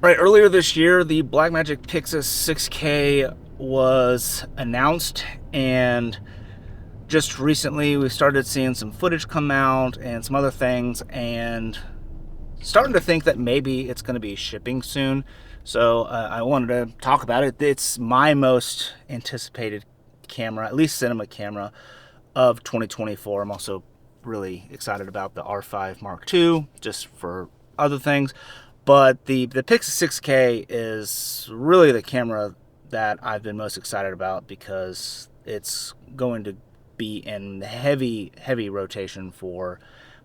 Right, earlier this year, the Blackmagic Pyxis 6K was announced, and just recently we started seeing some footage come out and some other things, and starting to think that maybe it's going to be shipping soon. So I wanted to talk about it. It's my most anticipated camera, at least cinema camera, of 2024. I'm also really excited about the R5 Mark II, just for other things. But the Pyxis 6K is really the camera that I've been most excited about because it's going to be in heavy rotation for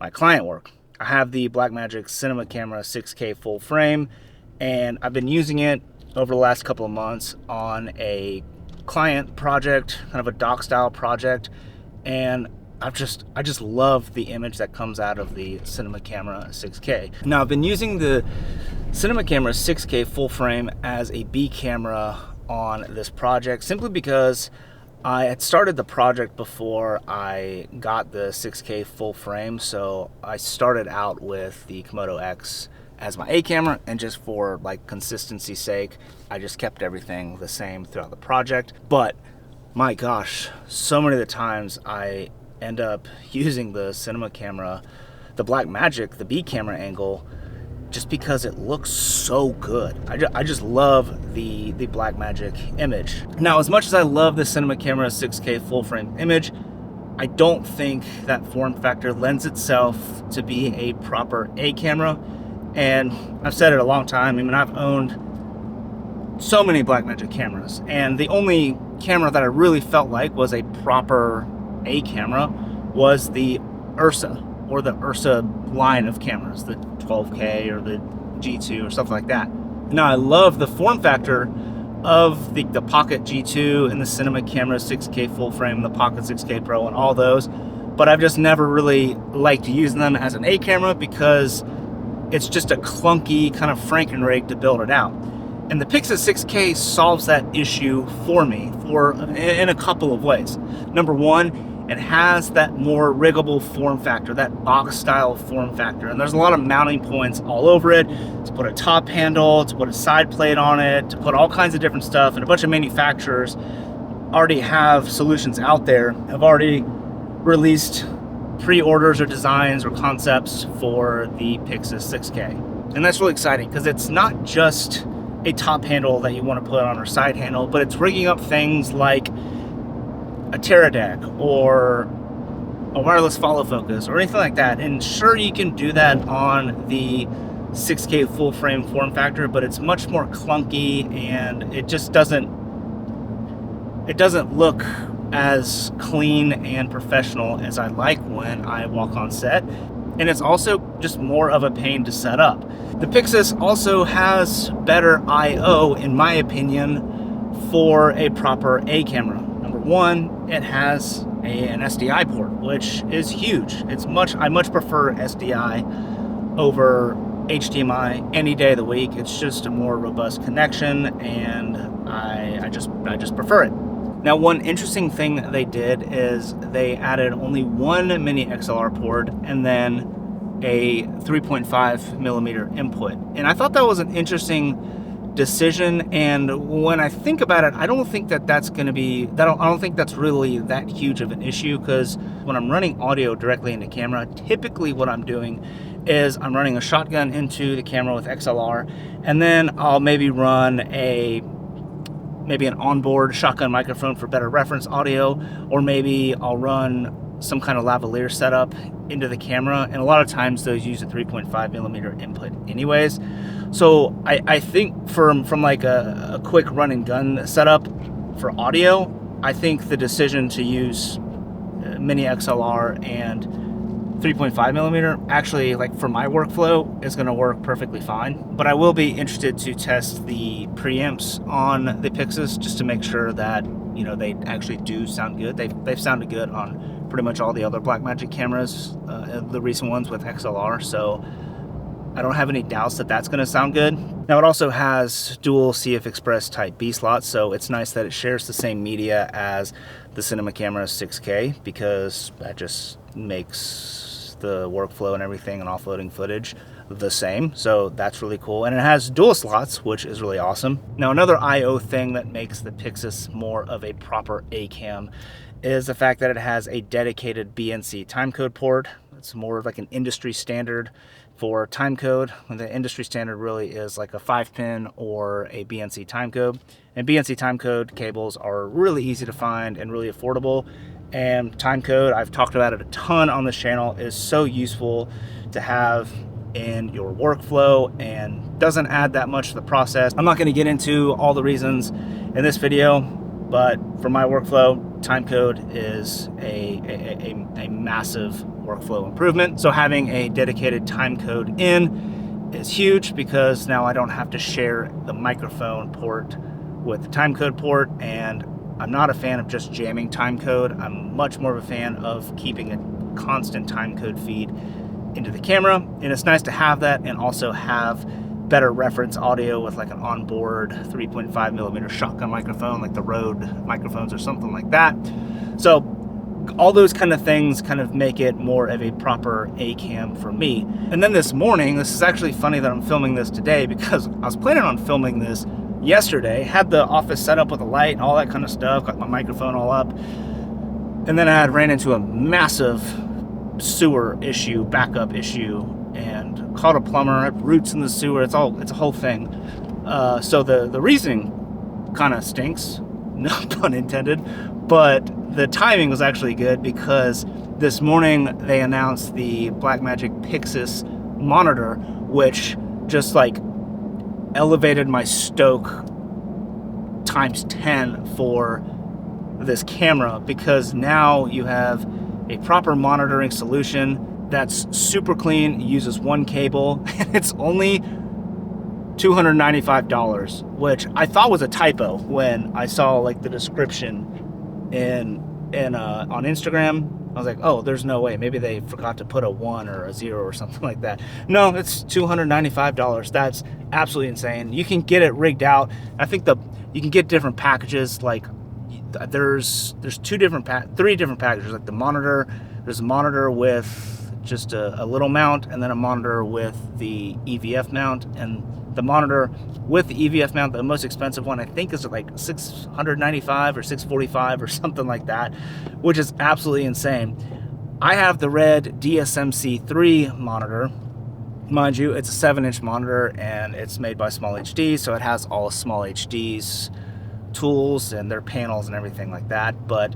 my client work. I have the Blackmagic Cinema Camera 6K full frame, and I've been using it over the last couple of months on a client project, kind of a doc style project, and I just love the image that comes out of the Cinema Camera 6K. Now, I've been using the Cinema Camera 6K full frame as a B camera on this project simply because I had started the project before I got the 6K full frame, so I started out with the Komodo X as my A camera, and just for like consistency's sake, I just kept everything the same throughout the project. But my gosh, so many of the times I end up using the cinema camera, the Blackmagic, the B camera angle, just because it looks so good. I just love the Blackmagic image. Now, as much as I love the Cinema Camera 6K full frame image, I don't think that form factor lends itself to be a proper A camera. And I've said it a long time. I mean, I've owned so many Blackmagic cameras, and the only camera that I really felt like was a proper A camera was the Ursa, or the Ursa line of cameras, the 12K or the G2 or stuff like that. Now, I love the form factor of the Pocket G2 and the Cinema Camera 6K full frame, the Pocket 6K Pro, and all those, but I've just never really liked using them as an A camera because it's just a clunky kind of Frankenrig to build it out. And the Pyxis 6K solves that issue for me in a couple of ways. Number one, it has that more riggable form factor, that box style form factor. And there's a lot of mounting points all over it to put a top handle, to put a side plate on it, to put all kinds of different stuff. And a bunch of manufacturers already have solutions out there, have already released pre-orders or designs or concepts for the Pyxis 6K. And that's really exciting because it's not just a top handle that you want to put on or side handle, but it's rigging up things like a Teradek or a wireless follow focus or anything like that. And sure, you can do that on the 6K full frame form factor, but it's much more clunky, and it just doesn't look as clean and professional as I like when I walk on set. And it's also just more of a pain to set up. The Pyxis also has better I/O, in my opinion, for a proper A camera. Number one, it has an SDI port, which is huge. I much prefer SDI over HDMI any day of the week. It's just a more robust connection, and I just prefer it. Now, one interesting thing they did is they added only one mini XLR port and then a 3.5 millimeter input. And I thought that was an interesting decision. And when I think about it, I don't think that's really that huge of an issue, because when I'm running audio directly into camera, typically what I'm doing is I'm running a shotgun into the camera with XLR, and then I'll maybe run an onboard shotgun microphone for better reference audio, or maybe I'll run some kind of lavalier setup into the camera, and a lot of times those use a 3.5 millimeter input anyways. So I think from like a quick run and gun setup for audio, I think the decision to use mini XLR and 3.5 millimeter actually, like, for my workflow, is going to work perfectly fine. But I will be interested to test the preamps on the Pyxis just to make sure that, you know, they actually do sound good. They've sounded good on pretty much all the other Blackmagic cameras, the recent ones with XLR, so I don't have any doubts that that's going to sound good. Now, it also has dual CF Express Type B slots, so it's nice that it shares the same media as the Cinema Camera 6K, because that just makes the workflow and everything and offloading footage the same, so that's really cool. And it has dual slots, which is really awesome. Now, another I/O thing that makes the Pyxis more of a proper A-cam is the fact that it has a dedicated BNC timecode port. It's more of like an industry standard for timecode. The industry standard really is like a 5-pin or a BNC timecode. And BNC timecode cables are really easy to find and really affordable. And timecode, I've talked about it a ton on this channel, is so useful to have in your workflow and doesn't add that much to the process. I'm not going to get into all the reasons in this video, but for my workflow, timecode is a massive workflow improvement. So having a dedicated timecode in is huge, because now I don't have to share the microphone port with the timecode port, and I'm not a fan of just jamming timecode. I'm much more of a fan of keeping a constant timecode feed into the camera, and it's nice to have that and also have better reference audio with like an onboard 3.5mm shotgun microphone, like the Rode microphones or something like that. So all those kind of things kind of make it more of a proper A-cam for me. And then this morning, this is actually funny that I'm filming this today, because I was planning on filming this yesterday, had the office set up with a light and all that kind of stuff, got my microphone all up, and then I had ran into a massive sewer issue, backup issue, and called a plumber. I have roots in the sewer. It's a whole thing. So the reasoning kind of stinks, no pun intended, but the timing was actually good, because this morning they announced the Blackmagic Pyxis monitor, which just like elevated my stoke times 10 for this camera, because now you have a proper monitoring solution that's super clean, uses one cable, and it's only $295, which I thought was a typo when I saw like the description on Instagram. I was like, oh, there's no way. Maybe they forgot to put a 1 or a 0 or something like that. No, it's $295. That's absolutely insane. You can get it rigged out. I think you can get different packages. Like there's three different packages. Like the monitor, there's a monitor with just a little mount, and then a monitor with the EVF mount. And the monitor with the EVF mount, the most expensive one, I think is like $695 or $645 or something like that, which is absolutely insane. I have the red DSMC3 monitor. Mind you, it's a 7-inch monitor, and it's made by Small HD, so it has all of Small HD's tools and their panels and everything like that. But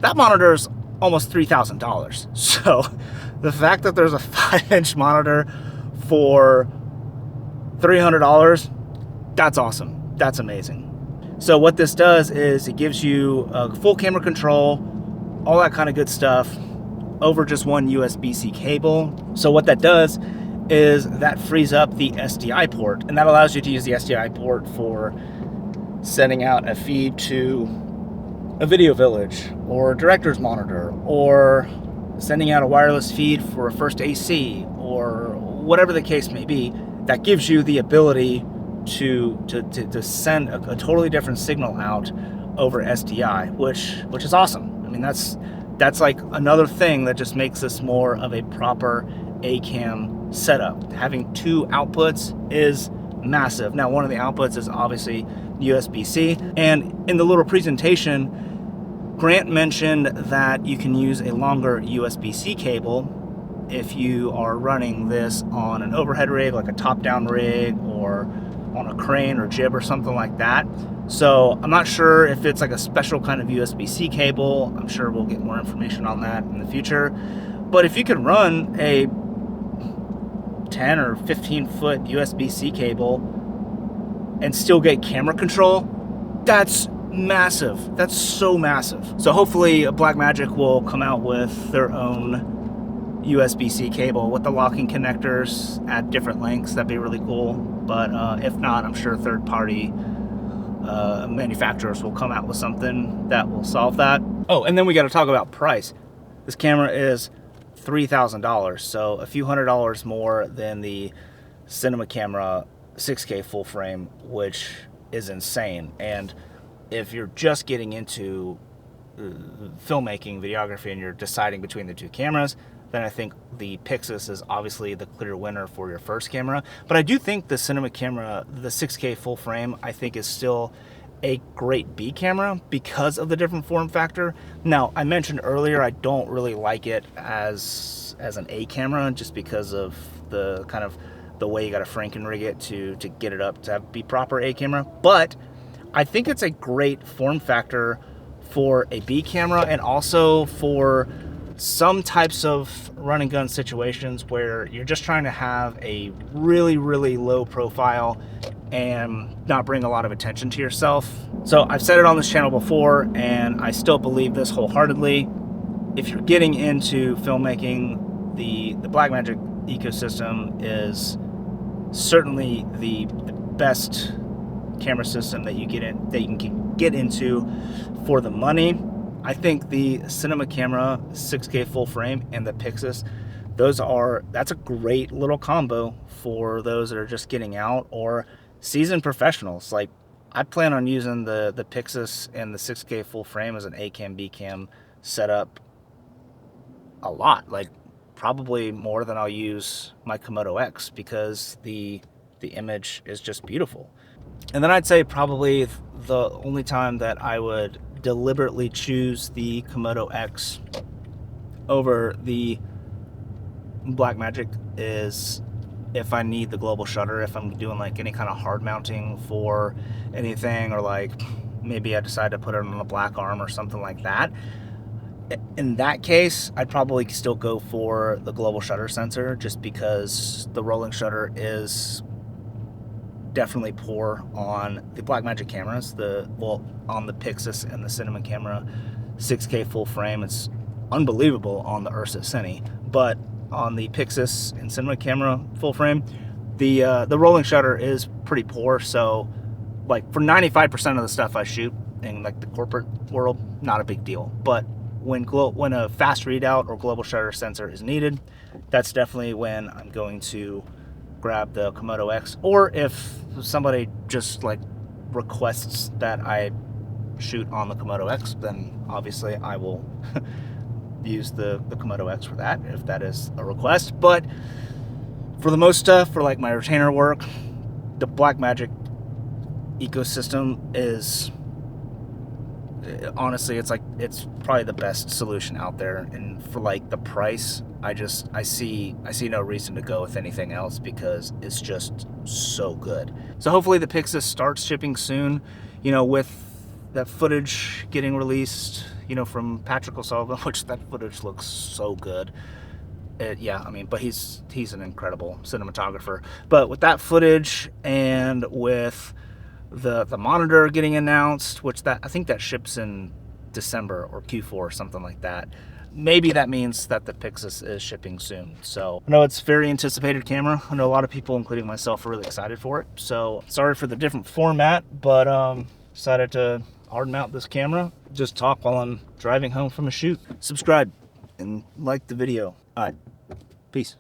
that monitor is almost $3,000. So the fact that there's a 5-inch monitor for $300, that's awesome. That's amazing. So what this does is it gives you full camera control, all that kind of good stuff, over just one USB-C cable. So what that does is that frees up the SDI port, and that allows you to use the SDI port for sending out a feed to a video village or a director's monitor, or sending out a wireless feed for a first AC, or whatever the case may be. That gives you the ability to send a totally different signal out over SDI, which is awesome. I mean, that's like another thing that just makes this more of a proper A-cam setup. Having two outputs is massive. Now, one of the outputs is obviously USB-C, and in the little presentation, Grant mentioned that you can use a longer USB-C cable if you are running this on an overhead rig, like a top-down rig, or on a crane or jib or something like that. So I'm not sure if it's like a special kind of USB-C cable. I'm sure we'll get more information on that in the future. But if you could run a 10 or 15 foot USB-C cable and still get camera control, that's massive. That's so massive. So hopefully Blackmagic will come out with their own USB-C cable with the locking connectors at different lengths. That'd be really cool. But if not, I'm sure third-party manufacturers will come out with something that will solve that. Oh, and then we got to talk about price. This camera is $3,000, so a few $100s more than the cinema camera 6K full frame, which is insane. And if you're just getting into filmmaking, videography, and you're deciding between the two cameras, then I think the Pyxis is obviously the clear winner for your first camera. But I do think the cinema camera, the 6K full frame, I think is still a great B camera because of the different form factor. Now, I mentioned earlier I don't really like it as an A camera just because of the kind of the way you got to Franken-rig it to get it up to be proper A camera. But I think it's a great form factor for a B camera and also for some types of run and gun situations where you're just trying to have a really, really low profile and not bring a lot of attention to yourself. So I've said it on this channel before, and I still believe this wholeheartedly. If you're getting into filmmaking, the Blackmagic ecosystem is certainly the best camera system that you can get into for the money. I think the cinema camera 6K full frame and the Pyxis, that's a great little combo for those that are just getting out or seasoned professionals. Like, I plan on using the Pyxis and the 6K full frame as an A cam B cam setup a lot, like probably more than I'll use my Komodo X, because the image is just beautiful. And then I'd say probably the only time that I would deliberately choose the Komodo X over the Blackmagic is if I need the global shutter, if I'm doing like any kind of hard mounting for anything, or like maybe I decide to put it on a black arm or something like that. In that case, I'd probably still go for the global shutter sensor, just because the rolling shutter is definitely poor on the Blackmagic cameras. On the Pyxis and the cinema camera 6K full frame, it's unbelievable on the Ursa Cine, but on the Pyxis and cinema camera full frame, the rolling shutter is pretty poor. So like for 95% of the stuff I shoot in like the corporate world, not a big deal. But when a fast readout or global shutter sensor is needed, that's definitely when I'm going to grab the Komodo X. Or if somebody just like requests that I shoot on the Komodo X, then obviously I will use the Komodo X for that, if that is a request. But for the most stuff, for like my retainer work, the Blackmagic ecosystem is, honestly, it's probably the best solution out there. And for like the price, I see no reason to go with anything else, because it's just so good. So hopefully the Pyxis starts shipping soon, you know, with that footage getting released, you know, from Patrick O'Sullivan, which that footage looks so good. Yeah, I mean, but he's an incredible cinematographer. But with that footage and with the monitor getting announced, which I think that ships in December or Q4 or something like that, maybe that means that the Pyxis is shipping soon. So I know it's a very anticipated camera. I know a lot of people, including myself, are really excited for it. So sorry for the different format, but decided to hard mount this camera, just talk while I'm driving home from a shoot. Subscribe and like the video. All right, peace.